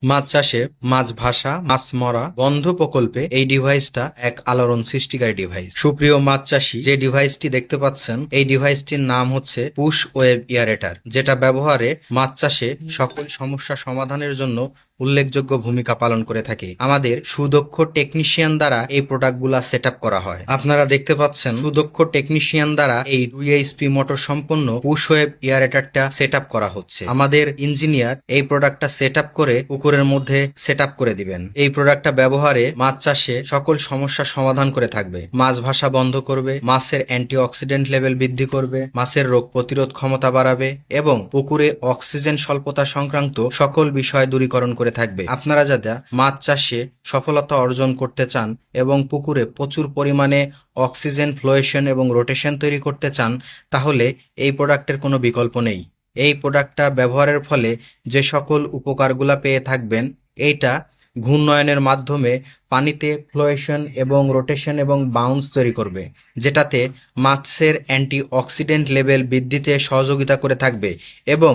মাছ চাষে মাছ ভাসা মাছ মরা বন্ধ প্রকল্পে এই ডিভাইসটা এক আলোড়ন সৃষ্টিকারী ডিভাইস। সুপ্রিয় মাছ চাষী, যে ডিভাইসটি দেখতে পাচ্ছেন এই ডিভাইসটির নাম হচ্ছে পুশ ওয়েব এয়ারেটার, যেটা ব্যবহারে মাছ চাষে সকল সমস্যা সমাধানের জন্য উল্লেখযোগ্য ভূমিকা পালন করে থাকে। আমাদের সুদক্ষ টেকনিশিয়ান দ্বারা এই প্রোডাক্টগুলা সেট আপ করা হয়। আপনারা দেখতে পাচ্ছেন সুদক্ষ টেকনিশিয়ান দ্বারা এই 2 HP মোটর সম্পন্ন পুশ ওয়েব এয়ারেটারটা সেট আপ করা হচ্ছে। আমাদের ইঞ্জিনিয়ার এই প্রোডাক্টটা সেট আপ করে পুকুরের মধ্যে সেট আপ করে দিবেন। এই প্রোডাক্টটা ব্যবহারে মাছ চাষে সকল সমস্যার সমাধান করে থাকবে। মাছ ভাসা বন্ধ করবে, মাছের অ্যান্টিঅক্সিডেন্ট লেভেল বৃদ্ধি করবে, মাছের রোগ প্রতিরোধ ক্ষমতা বাড়াবে এবং পুকুরে অক্সিজেন স্বল্পতা সংক্রান্ত সকল বিষয় দূরীকরণ করে থাকবে। আপনারা যারা মাছ চাষে সফলতা অর্জন করতে চান এবং পুকুরে প্রচুর পরিমাণে অক্সিজেন ফ্লোয়েশন এবং রোটেশন তৈরি করতে চান, তাহলে এই প্রোডাক্টের কোনো বিকল্প নেই। এই প্রোডাক্টটা ব্যবহারের ফলে যে সকল উপকারগুলা পেয়ে থাকবেন, এইটা ঘূর্ণয়নের মাধ্যমে পানিতে ফ্লোয়েশন এবং রোটেশন এবং বাউন্স তৈরি করবে, যেটাতে মাছের অ্যান্টিঅক্সিডেন্ট লেভেল বৃদ্ধিতে সহযোগিতা করে থাকবে এবং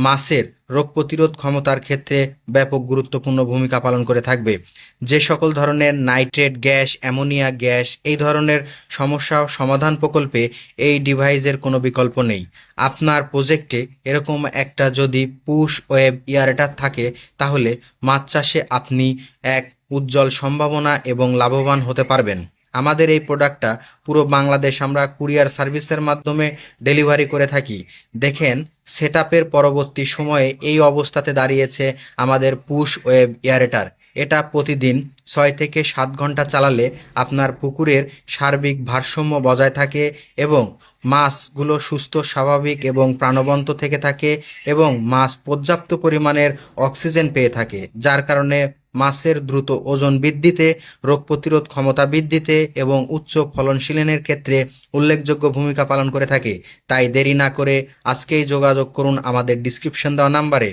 মাছের রোগ প্রতিরোধ ক্ষমতার ক্ষেত্রে ব্যাপক গুরুত্বপূর্ণ ভূমিকা পালন করে থাকবে। যে সকল ধরনের নাইট্রেট গ্যাস, অ্যামোনিয়া গ্যাস, এই ধরনের সমস্যা সমাধান প্রকল্পে এই ডিভাইসের কোনো বিকল্প নেই। আপনার প্রজেক্টে এরকম একটা যদি পুশ ওয়েব এয়ারেটার থাকে, তাহলে মাছ চাষে আপনি এক উজ্জ্বল সম্ভাবনা এবং লাভবান হতে পারবেন। আমাদের এই প্রোডাক্টটা পুরো বাংলাদেশ আমরা কুরিয়ার সার্ভিসের মাধ্যমে ডেলিভারি করে থাকি। দেখেন, সেট আপের পরবর্তী সময়ে এই অবস্থাতে দাঁড়িয়েছে আমাদের পুশ ওয়েব এয়ারেটার। এটা প্রতিদিন 6 থেকে 7 ঘন্টা চালালে আপনার পুকুরের সার্বিক ভারসাম্য বজায় থাকে এবং মাছগুলো সুস্থ, স্বাভাবিক এবং প্রাণবন্ত থেকে থাকে এবং মাছ পর্যাপ্ত পরিমাণের অক্সিজেন পেয়ে থাকে, যার কারণে মাছের দ্রুত ওজন বৃদ্ধিতে, রোগ প্রতিরোধ ক্ষমতা বৃদ্ধিতে এবং উচ্চ ফলনশীলনের ক্ষেত্রে উল্লেখযোগ্য ভূমিকা পালন করে থাকে। তাই দেরি না করে আজকেই যোগাযোগ করুন আমাদের ডিসক্রিপশন দেওয়া নাম্বারে।